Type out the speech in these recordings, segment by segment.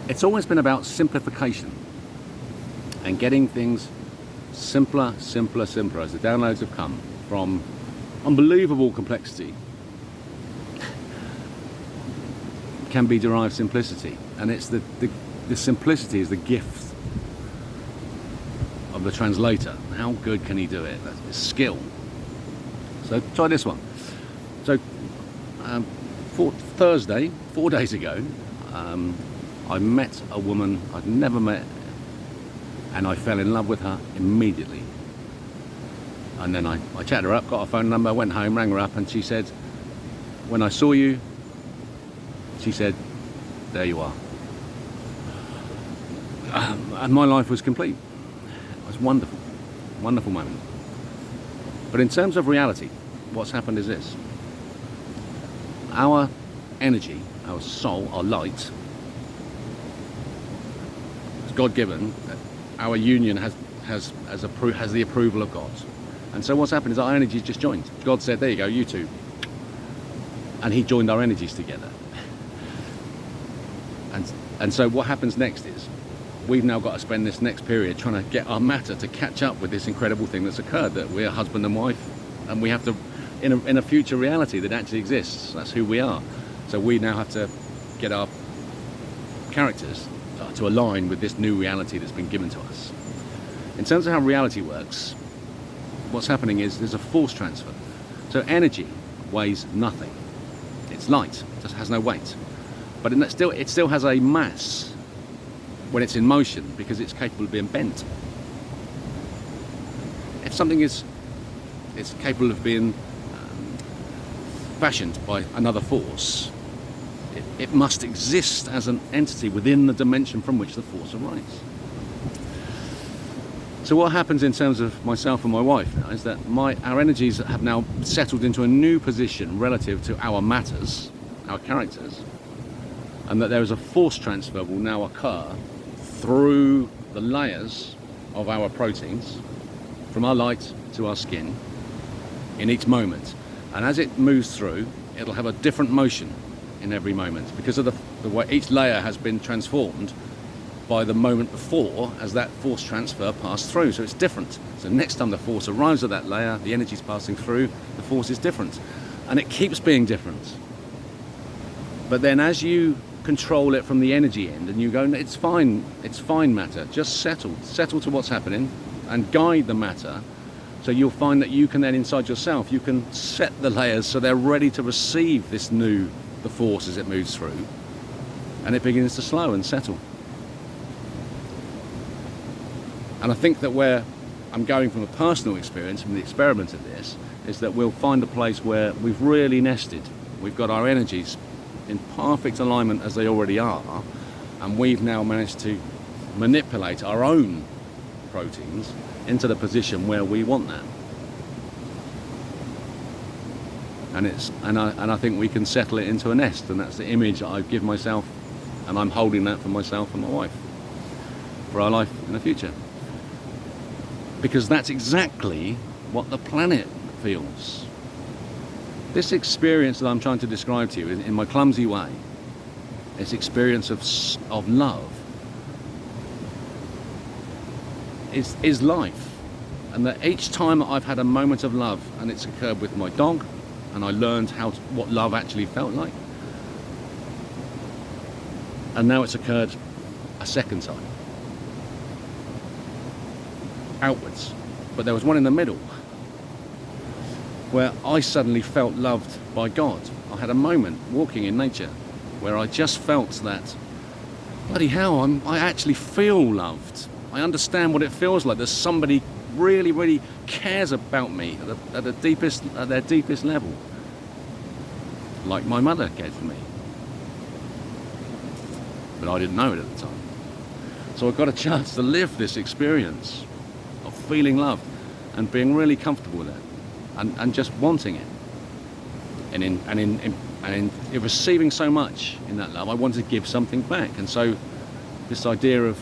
it's always been about simplification and getting things simpler, simpler, simpler as the downloads have come from unbelievable complexity can be derived simplicity, and it's the simplicity is the gift of the translator. How good can he do it? That's his skill. So try this one. So Thursday, 4 days ago, I met a woman I'd never met, and I fell in love with her immediately. And then I chatted her up, got her phone number, went home, rang her up, and she said, when I saw you, she said, there you are. And my life was complete. It was wonderful, wonderful moment. But in terms of reality, what's happened is this. Our energy, our soul, our light, is God-given. Our union has the approval of God. And so what's happened is our energies just joined. God said, there you go, you two. And he joined our energies together. And so what happens next is we've now got to spend this next period trying to get our matter to catch up with this incredible thing that's occurred, that we're husband and wife, and we have to, in a future reality that actually exists, that's who we are. So we now have to get our characters to align with this new reality that's been given to us. In terms of how reality works, what's happening is there's a force transfer. So energy weighs nothing. It's light, it just has no weight. But it still has a mass when it's in motion, because it's capable of being bent. If something is capable of being fashioned by another force, it must exist as an entity within the dimension from which the force arises. So what happens in terms of myself and my wife now is that our energies have now settled into a new position relative to our matters, our characters, and that there is a force transfer will now occur through the layers of our proteins, from our light to our skin, in each moment. And as it moves through, it'll have a different motion in every moment, because of the way each layer has been transformed by the moment before as that force transfer passed through. So it's different. So next time the force arrives at that layer, the energy is passing through, the force is different. And it keeps being different. But then as you control it from the energy end and you go, it's fine matter, just settle to what's happening and guide the matter, so you'll find that you can then inside yourself, you can set the layers so they're ready to receive the force as it moves through, and it begins to slow and settle. And I think that where I'm going from a personal experience, from the experiment of this, is that we'll find a place where we've really nested. We've got our energies in perfect alignment as they already are, and we've now managed to manipulate our own proteins into the position where we want that. And I think we can settle it into a nest, and that's the image that I give myself, and I'm holding that for myself and my wife for our life in the future. Because that's exactly what the planet feels. This experience that I'm trying to describe to you in my clumsy way, this experience of love, is life. And that each time I've had a moment of love, and it's occurred with my dog, and I learned what love actually felt like, and now it's occurred a second time, outwards. But there was one in the middle where I suddenly felt loved by God. I had a moment walking in nature where I just felt that, bloody hell, I actually feel loved. I understand what it feels like. There's somebody really, really cares about me at their deepest level, like my mother cared for me. But I didn't know it at the time. So I got a chance to live this experience of feeling loved and being really comfortable with it, and just wanting it, and in receiving so much in that love, I wanted to give something back. And so this idea of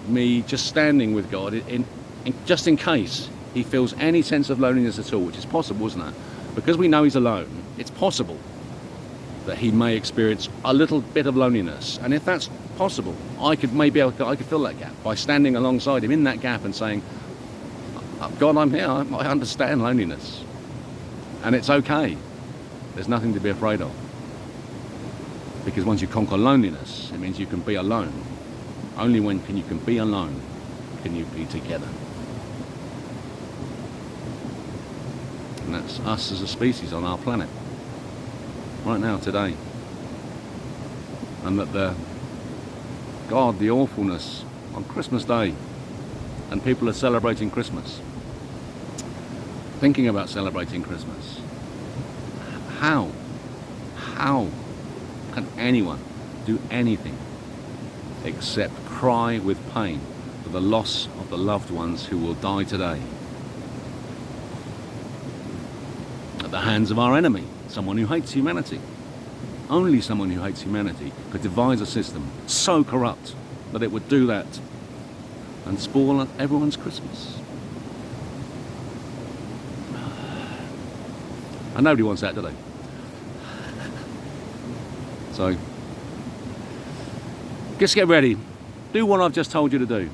me just standing with God just in case he feels any sense of loneliness at all, which is possible, isn't it? Because we know he's alone, it's possible that he may experience a little bit of loneliness. And if that's possible, I could fill that gap by standing alongside him in that gap and saying, God, I'm here, I understand loneliness. And it's okay. There's nothing to be afraid of. Because once you conquer loneliness, it means you can be alone. Only when you can be alone can you be together. And that's us as a species on our planet. Right now, today. And that the awfulness on Christmas Day, and people are celebrating Christmas, thinking about celebrating Christmas. How can anyone do anything except cry with pain for the loss of the loved ones who will die today at the hands of our enemy, someone who hates humanity? Only someone who hates humanity could devise a system so corrupt that it would do that and spoil everyone's Christmas. And nobody wants that, do they? So, just get ready. Do what I've just told you to do.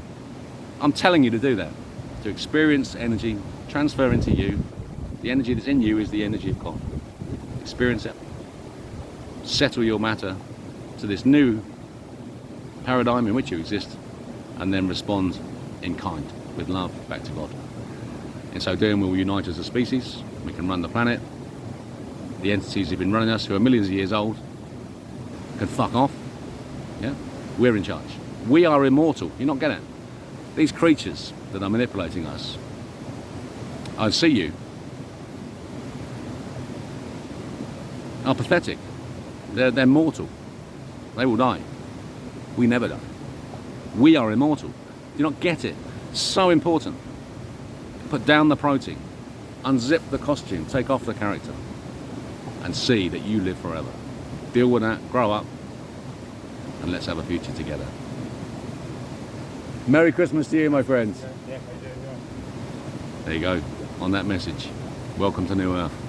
I'm telling you to do that. To experience energy, transfer into you. The energy that's in you is the energy of God. Experience it. Settle your matter to this new paradigm in which you exist, and then respond in kind, with love, back to God. In so doing, we'll unite as a species. We can run the planet. The entities who've been running us, who are millions of years old, can fuck off. Yeah? We're in charge. We are immortal. You not get it? These creatures that are manipulating us, I see you, are pathetic. They're mortal. They will die. We never die. We are immortal. Do you not get it? So important. Put down the protein, unzip the costume, take off the character, and see that you live forever. Deal with that, grow up, and let's have a future together. Merry Christmas to you, my friends. Yeah, I do, yeah. There you go, on that message. Welcome to New Earth.